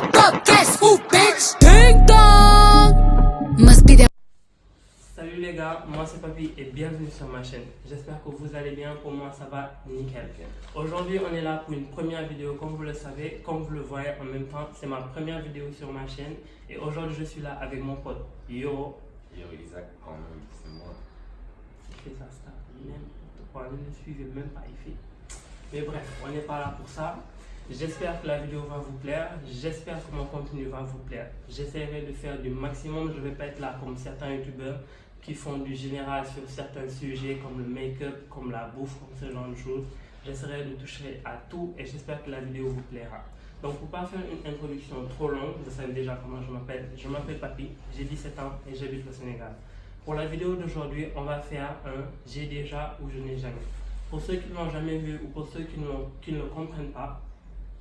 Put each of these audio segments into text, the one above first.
Pop up, guess who, bitch? Ding dong! Must be the. Salut les gars, moi c'est Papy et bienvenue sur ma chaîne. J'espère que vous allez bien, pour moi ça va nickel. Aujourd'hui on est là pour une première vidéo, comme vous le savez, comme vous le voyez en même temps, c'est ma première vidéo sur ma chaîne. Et aujourd'hui je suis là avec mon pote Yo. Yo Isaac, quand même, c'est moi. Il fait sa star, n'importe quoi, ne le suivez même pas, il fait. Mais bref, on n'est pas là pour ça. J'espère que la vidéo va vous plaire, j'espère que mon contenu va vous plaire. J'essaierai de faire du maximum, je ne vais pas être là comme certains youtubeurs qui font du général sur certains sujets comme le make-up, comme la bouffe, comme ce genre de choses. J'essaierai de toucher à tout et j'espère que la vidéo vous plaira. Donc pour ne pas faire une introduction trop longue, vous savez déjà comment je m'appelle Papy, j'ai 17 ans et j'habite au Sénégal. Pour la vidéo d'aujourd'hui, on va faire un j'ai déjà ou je n'ai jamais. Pour ceux qui ne l'ont jamais vu ou pour ceux qui ne le comprennent pas,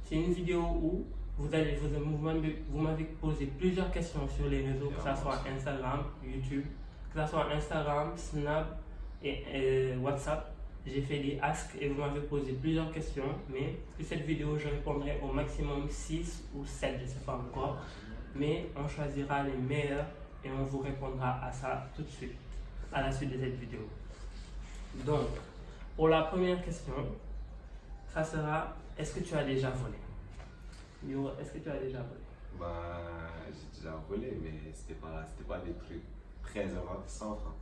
c'est une vidéo où vous m'avez posé plusieurs questions sur les réseaux, que ce soit Instagram, YouTube, que ce soit Instagram, Snap et WhatsApp. J'ai fait des asks et vous m'avez posé plusieurs questions, mais pour cette vidéo, je répondrai au maximum 6 ou 7, je ne sais pas encore. Mais on choisira les meilleurs et on vous répondra à ça tout de suite, à la suite de cette vidéo. Donc, pour la première question, ça sera: est-ce que tu as déjà volé? Yo, est-ce que tu as déjà volé? Bah, j'ai déjà volé, mais c'était pas des trucs très avant 100 francs.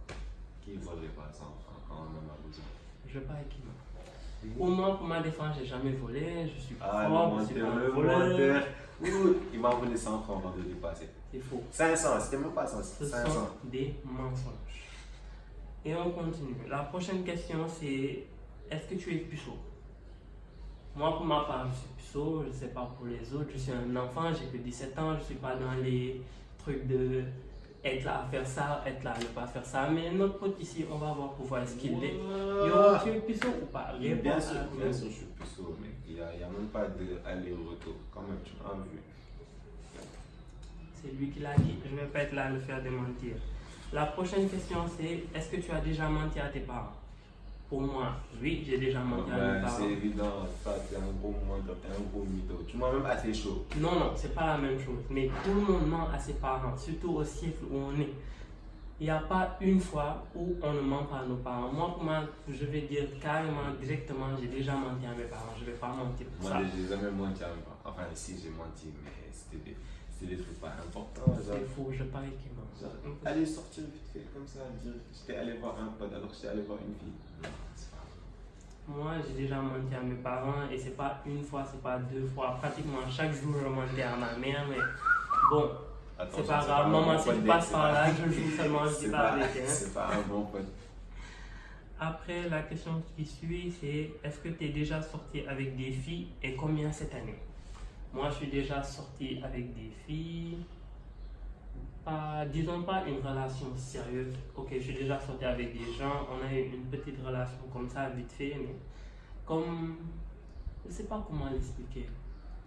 Qui volerait pas 100 francs quand on en a besoin? Je parle qui non. Pour moi, pour ma défense, j'ai jamais volé, je suis Ah, propre, je suis pas un voleur. Il m'a volé 100 francs avant de le dépasser. C'est faux. 500, c'était même pas 100, Ce 500. sont des mensonges. Et on continue. La prochaine question, c'est: est-ce que tu es puceau? Moi, pour ma part, je suis puceau, je ne sais pas pour les autres. Je suis un enfant, j'ai que 17 ans, je ne suis pas dans les trucs de être là à faire ça, être là à ne pas faire ça. Mais notre pote ici, on va voir pour voir ce qu'il est. Yo, tu es puceau ou pas? Bien sûr, je suis puceau, mais il n'y a même pas d'aller-retour. Quand même, tu m'as vu. C'est lui qui l'a dit, je ne vais pas être là à le faire démentir. La prochaine question, c'est: est-ce que tu as déjà menti à tes parents? Pour moi, oui, j'ai déjà menti à mes parents. C'est évident, toi, t'es un gros menteur, t'es un gros mytho. Tu m'as même assez chaud. Non, c'est pas la même chose. Mais tout le monde ment à ses parents, surtout au siècle où on est. Il n'y a pas une fois où on ne ment pas à nos parents. Moi, je vais dire carrément, directement, j'ai déjà menti à mes parents. Je ne vais pas mentir pour ça. Moi, j'ai jamais menti à mes parents. Enfin, si, j'ai menti, mais c'était des trucs pas importants. C'est faux, je parie qu'ils mentent. Aller sortir vite fait comme ça, dire j'étais allé voir un pote alors que j'étais allé voir une fille. Non, c'est pas. Moi, j'ai déjà menti à mes parents et c'est pas une fois, c'est pas deux fois. Pratiquement chaque jour, je mentais à ma mère, mais bon, c'est pas grave. Maman, si tu passes par là, je joue seulement, je dis pas avec elle. C'est pas un bon pote. Après, la question qui suit, c'est: est-ce que tu es déjà sorti avec des filles et combien cette année? Moi, je suis déjà sorti avec des filles. Disons pas une relation sérieuse. Ok, je suis déjà sorti avec des gens, on a eu une petite relation comme ça, vite fait, mais comme, je sais pas comment l'expliquer.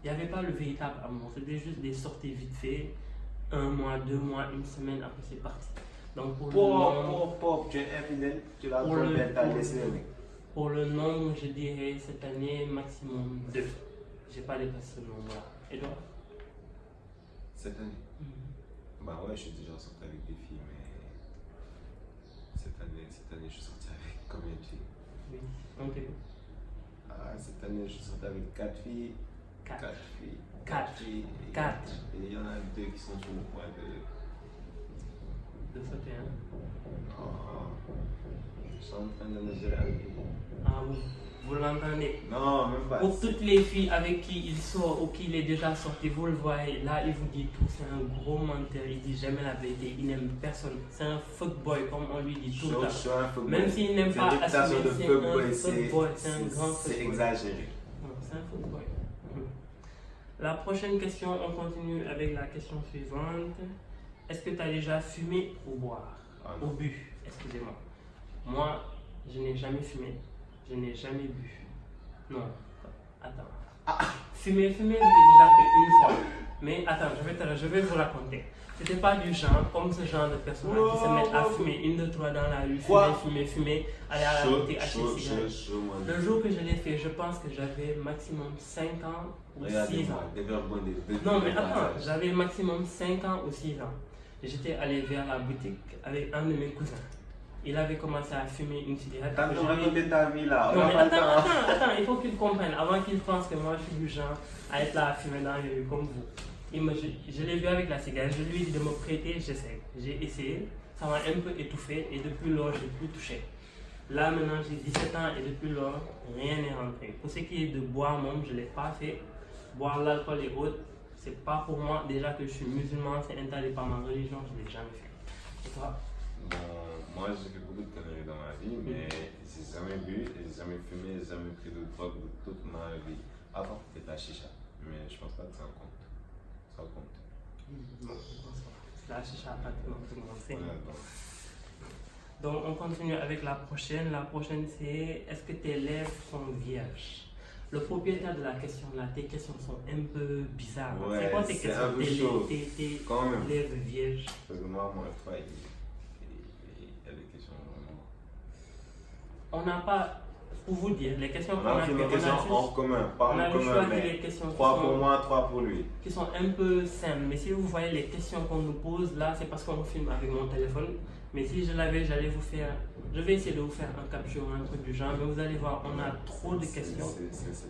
Il n'y avait pas le véritable amour, c'était juste des sorties vite fait, 1 mois, 2 mois, une semaine, après c'est parti. Donc pour tu es infidèle, tu l'as trompé, t'as laissé. Pour le nombre, je dirais cette année maximum 2. J'ai pas dépassé ce nombre-là. Et toi? Cette année? Bah ouais, je suis déjà sorti avec des filles, mais cette année, je suis sorti avec combien de filles? Oui, on t'écoute. Ah, cette année, je suis sorti avec 4 filles. 4 filles. 4 filles. 4. Et il y en a 2 qui sont sur le point de sauter, hein? Oh, je suis en train de me gérer avec vous. Ah oui, vous l'entendez? Non, même pas. Pour toutes les filles avec qui il sort ou qu'il est déjà sorti, vous le voyez, là il vous dit tout, c'est un gros menteur, il dit jamais la vérité, il n'aime personne, c'est un fuckboy comme on lui dit tout le temps. Même s'il n'aime pas assumer, c'est un fuckboy, c'est un grand fuckboy. C'est exagéré. Non, c'est un fuckboy. La prochaine question, on continue avec la question suivante. Est-ce que tu as déjà fumé ou boire? Ou bu, excusez-moi. Moi, je n'ai jamais fumé. Je n'ai jamais bu. Non, attends. Fumer, je l'ai déjà fait une fois. Mais attends, je vais te cela, je vais vous raconter. C'était pas du genre, comme ce genre de personnes qui se mettent à fumer 1, 2, 3 dans la rue, fumer, aller à la boutique, acheter des cigarettes. Le jour que je l'ai fait, je pense que j'avais maximum 5 ans ou 6 ans. Non, mais attends, j'avais maximum 5 ans ou 6 ans. J'étais allé vers la boutique avec un de mes cousins. Il avait commencé à fumer une cigarette. T'as raconté ta vie là. Non, mais attends, il faut qu'il comprenne. Avant qu'il pense que moi je suis du genre à être là à fumer dans les rues comme vous. Je l'ai vu avec la cigarette, je lui ai dit de me prêter, j'essaie. J'ai essayé, ça m'a un peu étouffé et depuis lors, je n'ai plus touché. Là maintenant, j'ai 17 ans et depuis lors, rien n'est rentré. Pour ce qui est de boire, même, je ne l'ai pas fait. Boire l'alcool et autres, c'est pas pour moi. Déjà que je suis musulman, c'est interdit par ma religion, je ne l'ai jamais fait. Et toi? Bon, moi j'ai fait beaucoup de conneries dans ma vie, mais j'ai jamais bu, j'ai jamais fumé, j'ai jamais pris de drogue de toute ma vie. Avant, c'était la chicha, mais je pense pas que ça compte. Ça compte. Non, je pense pas. La chicha a pratiquement tout le monde sait. Ouais, Donc on continue avec la prochaine. La prochaine c'est est-ce que tes lèvres sont vierges? Le propriétaire de la question là, tes questions sont un peu bizarres. Ouais, c'est quoi tes c'est questions? un peu chaud. Tes Quand même. lèvres vierges. Parce que moi, mon frère, il y a des questions vraiment. On n'a pas, pour vous dire, les questions qu'on On a a pris fait, des questions en commun, pas on a en commun, choisi mais les questions 3 pour moi, 3 pour lui. qui sont un peu simples. Mais si vous voyez les questions qu'on nous pose, là, c'est parce qu'on filme avec mon téléphone. Mais si je l'avais, j'allais vous faire. Je vais essayer de vous faire un capture, un truc du genre. Mais vous allez voir, on a trop de questions.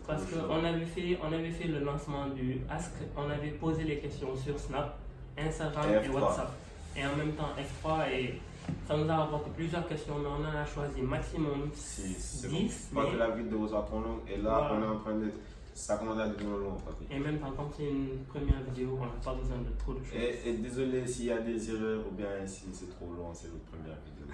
Parce qu'on avait fait le lancement du Ask. On avait posé les questions sur Snap, Instagram et F3. WhatsApp. Et en même temps F3. Et ça nous a rapporté plusieurs questions. Mais on en a choisi maximum 10. Pas que la vidéo soit trop longue. Et là, Voilà. on est en train de. Ça commence à devenir long. Et même temps, comme c'est une première vidéo, on n'a pas besoin de trop de choses. Et désolé s'il y a des erreurs ou bien si c'est trop long, c'est notre première vidéo.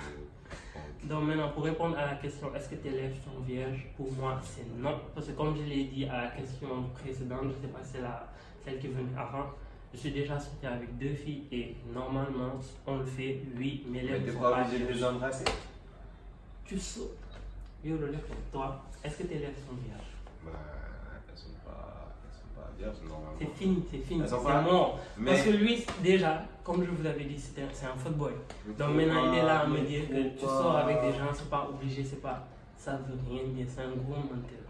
Donc maintenant, pour répondre à la question, est-ce que tes lèvres sont vierges? Pour moi, c'est non. Parce que comme je l'ai dit à la question précédente, je ne sais pas si c'est celle qui est venue avant, je suis déjà sorti avec 2 filles et normalement, on le fait, oui, mes Mais lèvres t'es sont pas pas obligé de les vierges. embrasser? Tu sautes. Yo, le lèvre, toi, est-ce que tes lèvres sont vierges? Bah, elles sont pas vierges normalement. C'est fini, Elles sont c'est pas- mort. Mais- Parce que lui, déjà, comme je vous avais dit, c'est un football. Donc maintenant, il est là à me dire que tu sors avec des gens, c'est pas obligé, c'est pas. Ça veut rien dire, c'est un gros menteur.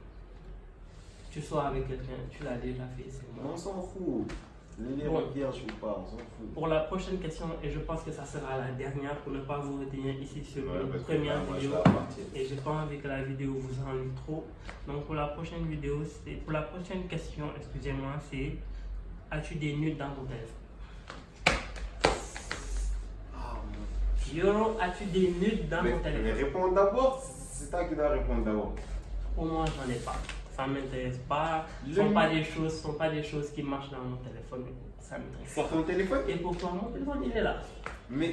Tu sors avec quelqu'un, tu l'as déjà fait, c'est On mort. s'en fout. Les lèvres Bon. vierges ou pas, on s'en fout. Pour la prochaine question, et je pense que ça sera la dernière pour ne pas vous retenir ici sur Ouais, une parce que première là, moi, je vidéo. dois partir. Et j'ai pas envie que la vidéo vous ennuie trop. Donc pour la prochaine vidéo, pour la prochaine question, excusez-moi, c'est as-tu des nudes dans ton téléphone? Yo, as-tu des nudes dans ton Mais téléphone? réponds d'abord, c'est toi qui dois répondre d'abord. Pour moi, j'en ai pas. Ça m'intéresse pas. Ce sont pas des choses qui marchent dans mon téléphone. Ça m'intéresse. Sur ton téléphone? Et pourquoi mon téléphone il est là? Mais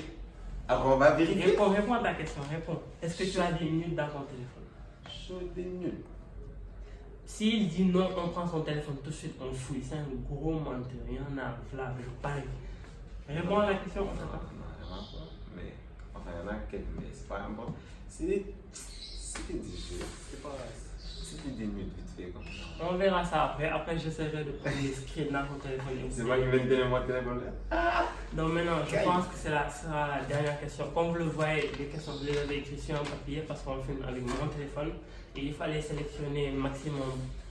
alors on va vérifier. Réponds à ta question, réponds. Est-ce que tu as des nudes dans ton téléphone? Je des nuls. S'il dit non, on prend son téléphone tout de suite, on fouille. C'est un gros menteur. Il y en a là, je parie. Réponds à la question, on s'attend. Mais enfin, il y en a quelques, mais c'est pas important. C'était des jeux. C'était des nuls vite fait comme ça. On verra ça après. Après, j'essaierai de prendre les screens dans ton téléphone. et vous C'est moi qui vais te donner mon téléphone là. Donc maintenant, je pense que sera la dernière question. Comme vous le voyez, les questions, vous les avez écrites sur un papier parce qu'on filme avec mon téléphone. Et il fallait sélectionner maximum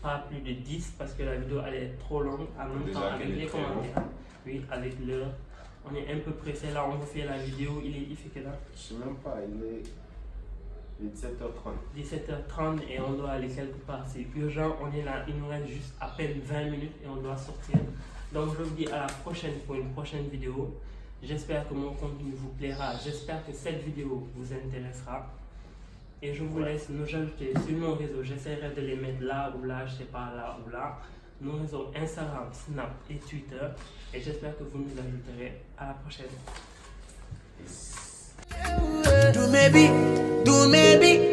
pas plus de 10 parce que la vidéo allait être trop longue. En même Déjà temps, avec qu'elle est les très commentaires. Oui, avec l'heure. On est un peu pressé là, on vous fait la vidéo. Il fait quelle heure? Je sais même pas, il est 17h30. 17h30 et on doit aller quelque part. C'est urgent, on est là. Il nous reste juste à peine 20 minutes et on doit sortir. Donc je vous dis à la prochaine pour une prochaine vidéo. J'espère que mon contenu vous plaira. J'espère que cette vidéo vous intéressera. Et je vous laisse nous ajouter sur nos réseaux. J'essaierai de les mettre là ou là, je sais pas, là ou là. Nos réseaux Instagram, Snap et Twitter. Et j'espère que vous nous ajouterez. À la prochaine. Do maybe,